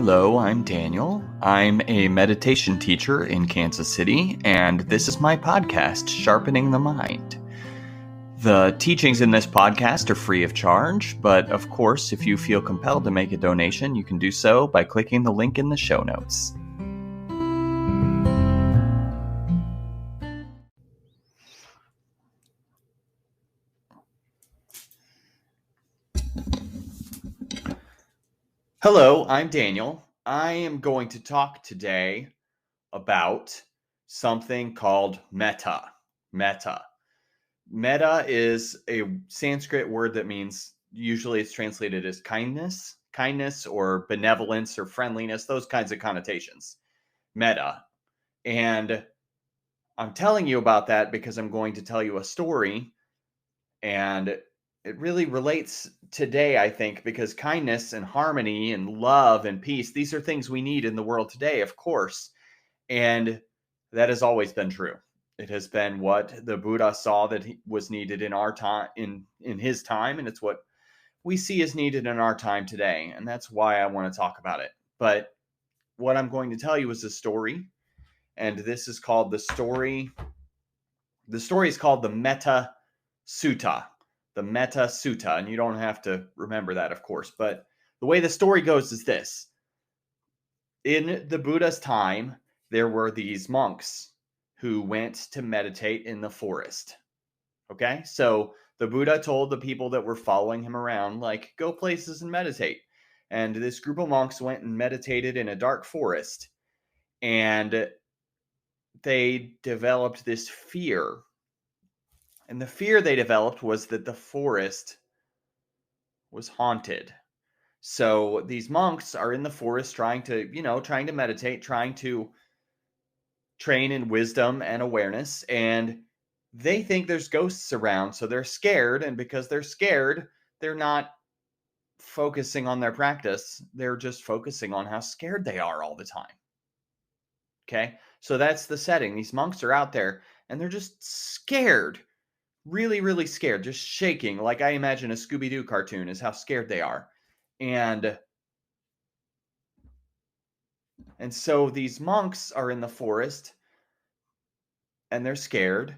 Hello, I'm Daniel. I'm a meditation teacher in Kansas City, and this is my podcast, Sharpening the Mind. The teachings in this podcast are free of charge, but of course, if you feel compelled to make a donation, you can do so by clicking the link in the show notes. Hello, I'm Daniel. I am going to talk today about something called metta. Metta. Metta is a Sanskrit word that means, usually it's translated as kindness or benevolence or friendliness, those kinds of connotations. Metta. And I'm telling you about that because I'm going to tell you a story, and it really relates today, I think, because kindness and harmony and love and peace, these are things we need in the world today, of course. And that has always been true. It has been what the Buddha saw that was needed in our time, in his time, and it's what we see as needed in our time today. And that's why I want to talk about it. But what I'm going to tell you is a story, and this is called the story. The story is called the Metta Sutta. The Metta Sutta, and you don't have to remember that, of course. But the way the story goes is this. In the Buddha's time, there were these monks who went to meditate in the forest. Okay, so the Buddha told the people that were following him around, like, go places and meditate. And this group of monks went and meditated in a dark forest. And they developed this fear. And the fear they developed was that the forest was haunted. So these monks are in the forest trying to meditate, trying to train in wisdom and awareness, and they think there's ghosts around, so they're scared, and because they're scared, they're not focusing on their practice, they're just focusing on how scared they are all the time. Okay, so that's the setting. These monks are out there, and they're just scared, really, really scared, just shaking, like I imagine a Scooby-Doo cartoon is how scared they are. And so these monks are in the forest, and they're scared,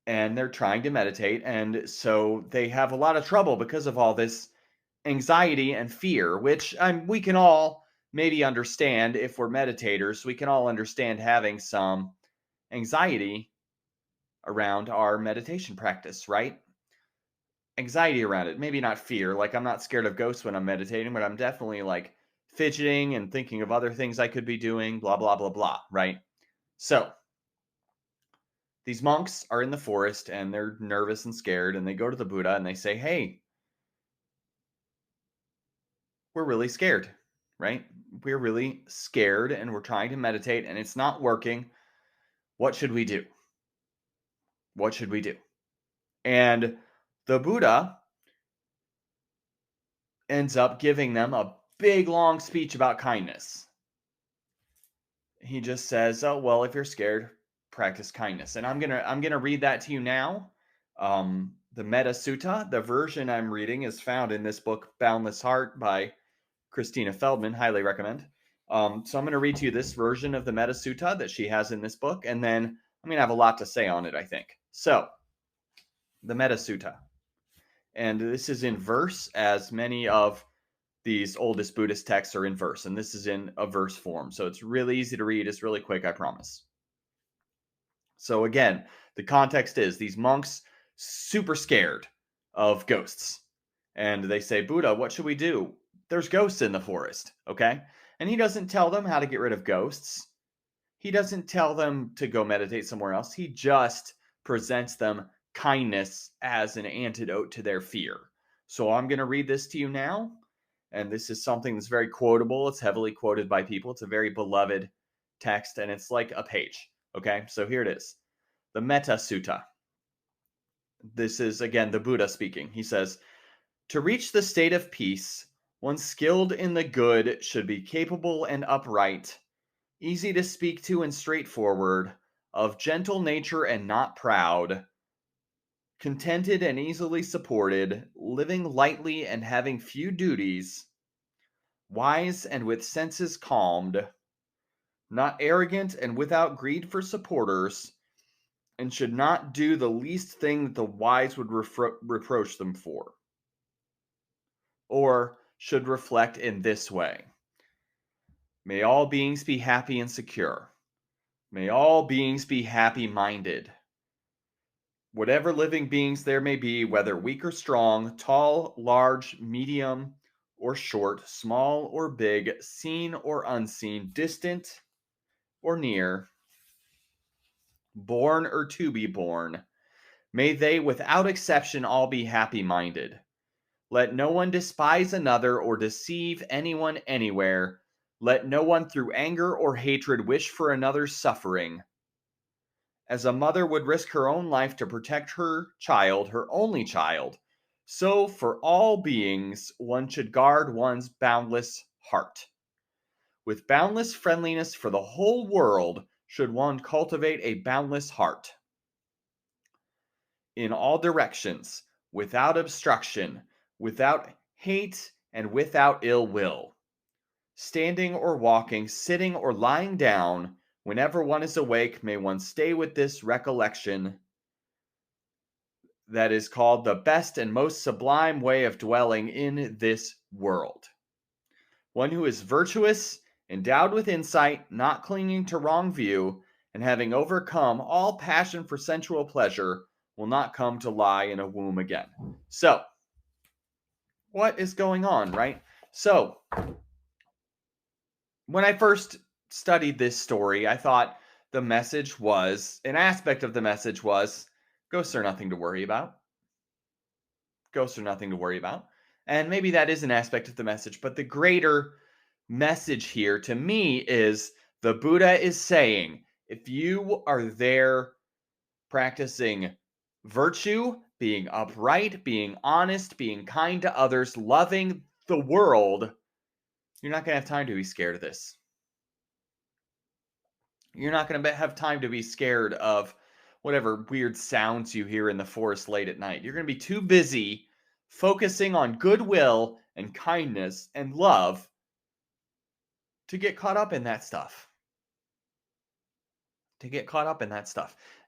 and they're trying to meditate, and so they have a lot of trouble because of all this anxiety and fear, which we can all maybe understand. If we're meditators, we can all understand having some anxiety around our meditation practice, right? Anxiety around it, maybe not fear. Like, I'm not scared of ghosts when I'm meditating, but I'm definitely like fidgeting and thinking of other things I could be doing, blah, blah, blah, blah, right? So these monks are in the forest and they're nervous and scared, and they go to the Buddha and they say, hey, we're really scared, right? We're really scared and we're trying to meditate and it's not working. What should we do? What should we do? And the Buddha ends up giving them a big long speech about kindness. He just says, oh, well, if you're scared, practice kindness. And I'm gonna read that to you now. The Metta Sutta, the version I'm reading, is found in this book, Boundless Heart, by Christina Feldman. Highly recommend. So I'm going to read to you this version of the Metta Sutta that she has in this book, and then I'm going to have a lot to say on it, I think. So, the Metta Sutta. And this is in verse, as many of these oldest Buddhist texts are in verse, and this is in a verse form. So it's really easy to read. It's really quick, I promise. So again, the context is these monks super scared of ghosts. And they say, Buddha, what should we do? There's ghosts in the forest, okay? And he doesn't tell them how to get rid of ghosts. He doesn't tell them to go meditate somewhere else. He just presents them kindness as an antidote to their fear. So I'm going to read this to you now. And this is something that's very quotable. It's heavily quoted by people. It's a very beloved text, and it's like a page. Okay, so here it is. The Metta Sutta. This is, again, the Buddha speaking. He says, to reach the state of peace, one skilled in the good should be capable and upright, easy to speak to and straightforward, of gentle nature and not proud, contented and easily supported, living lightly and having few duties, wise and with senses calmed, not arrogant and without greed for supporters, and should not do the least thing that the wise would reproach them for, or should reflect in this way: may all beings be happy and secure. May all beings be happy minded. Whatever living beings there may be, whether weak or strong, tall, large, medium, or short, small or big, seen or unseen, distant or near, born or to be born, may they without exception all be happy minded. Let no one despise another or deceive anyone anywhere. Let no one through anger or hatred wish for another's suffering. As a mother would risk her own life to protect her child, her only child, so for all beings one should guard one's boundless heart. With boundless friendliness for the whole world should one cultivate a boundless heart. In all directions, without obstruction, without hate, and without ill will. Standing or walking, sitting or lying down, whenever one is awake, may one stay with this recollection that is called the best and most sublime way of dwelling in this world. One who is virtuous, endowed with insight, not clinging to wrong view, and having overcome all passion for sensual pleasure, will not come to lie in a womb again. So, what is going on, right? So, when I first studied this story, I thought the message was, an aspect of the message was, ghosts are nothing to worry about. Ghosts are nothing to worry about. And maybe that is an aspect of the message, but the greater message here to me is the Buddha is saying, if you are there practicing virtue, being upright, being honest, being kind to others, loving the world, you're not going to have time to be scared of this. You're not going to have time to be scared of whatever weird sounds you hear in the forest late at night. You're going to be too busy focusing on goodwill and kindness and love to get caught up in that stuff.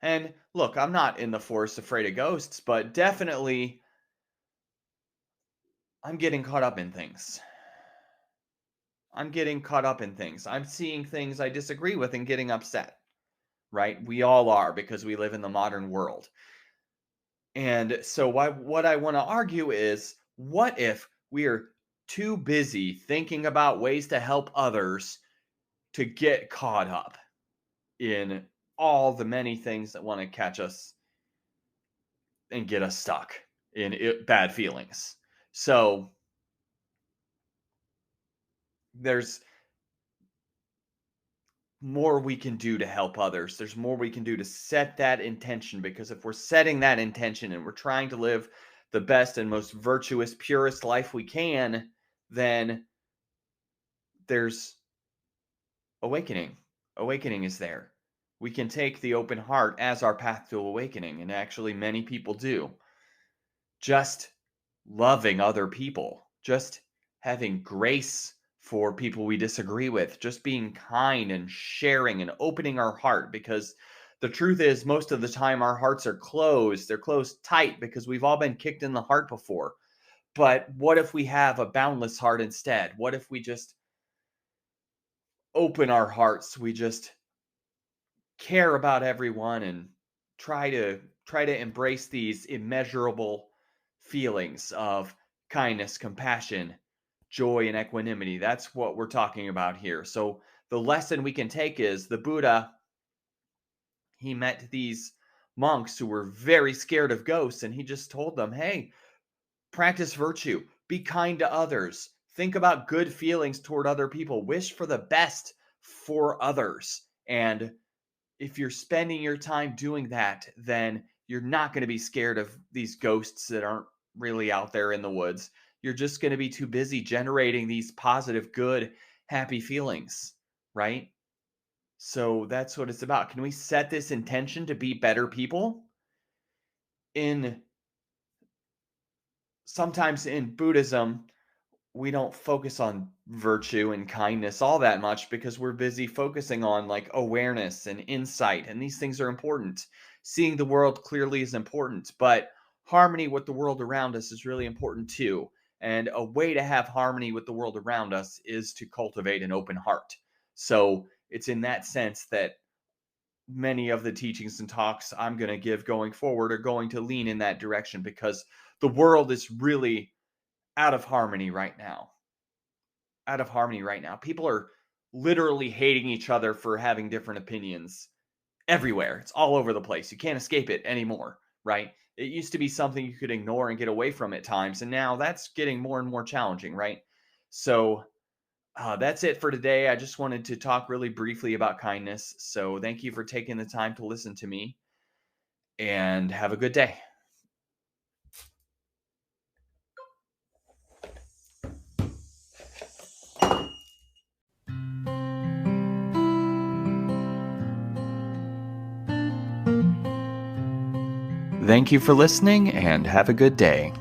And look, I'm not in the forest afraid of ghosts, but definitely I'm getting caught up in things. I'm seeing things I disagree with and getting upset, right? We all are, because we live in the modern world. And so what I want to argue is, what if we're too busy thinking about ways to help others to get caught up in all the many things that want to catch us and get us stuck in bad feelings? So there's more we can do to help others. There's more we can do to set that intention, because if we're setting that intention and we're trying to live the best and most virtuous, purest life we can, then there's awakening. Awakening is there. We can take the open heart as our path to awakening, and actually many people do. Just loving other people, just having grace for people we disagree with, just being kind and sharing and opening our heart, because the truth is, most of the time our hearts are closed. They're closed tight because we've all been kicked in the heart before. But what if we have a boundless heart instead? What if we just open our hearts? We just care about everyone and try to embrace these immeasurable feelings of kindness, compassion, joy, and equanimity. That's what we're talking about here. So the lesson we can take is, the Buddha, he met these monks who were very scared of ghosts, and he just told them, hey, practice virtue, be kind to others, think about good feelings toward other people, wish for the best for others. And if you're spending your time doing that, then you're not going to be scared of these ghosts that aren't really out there in the woods. You're just going to be too busy generating these positive, good, happy feelings, right? So that's what it's about. Can we set this intention to be better people? Sometimes in Buddhism, we don't focus on virtue and kindness all that much because we're busy focusing on like awareness and insight, and these things are important. Seeing the world clearly is important, but harmony with the world around us is really important too. And a way to have harmony with the world around us is to cultivate an open heart. So it's in that sense that many of the teachings and talks I'm going to give going forward are going to lean in that direction, because the world is really out of harmony right now. Out of harmony right now. People are literally hating each other for having different opinions everywhere. It's all over the place. You can't escape it anymore, right? It used to be something you could ignore and get away from at times, and now that's getting more and more challenging, right? So that's it for today. I just wanted to talk really briefly about kindness. So thank you for taking the time to listen to me, and have a good day. Thank you for listening, and have a good day.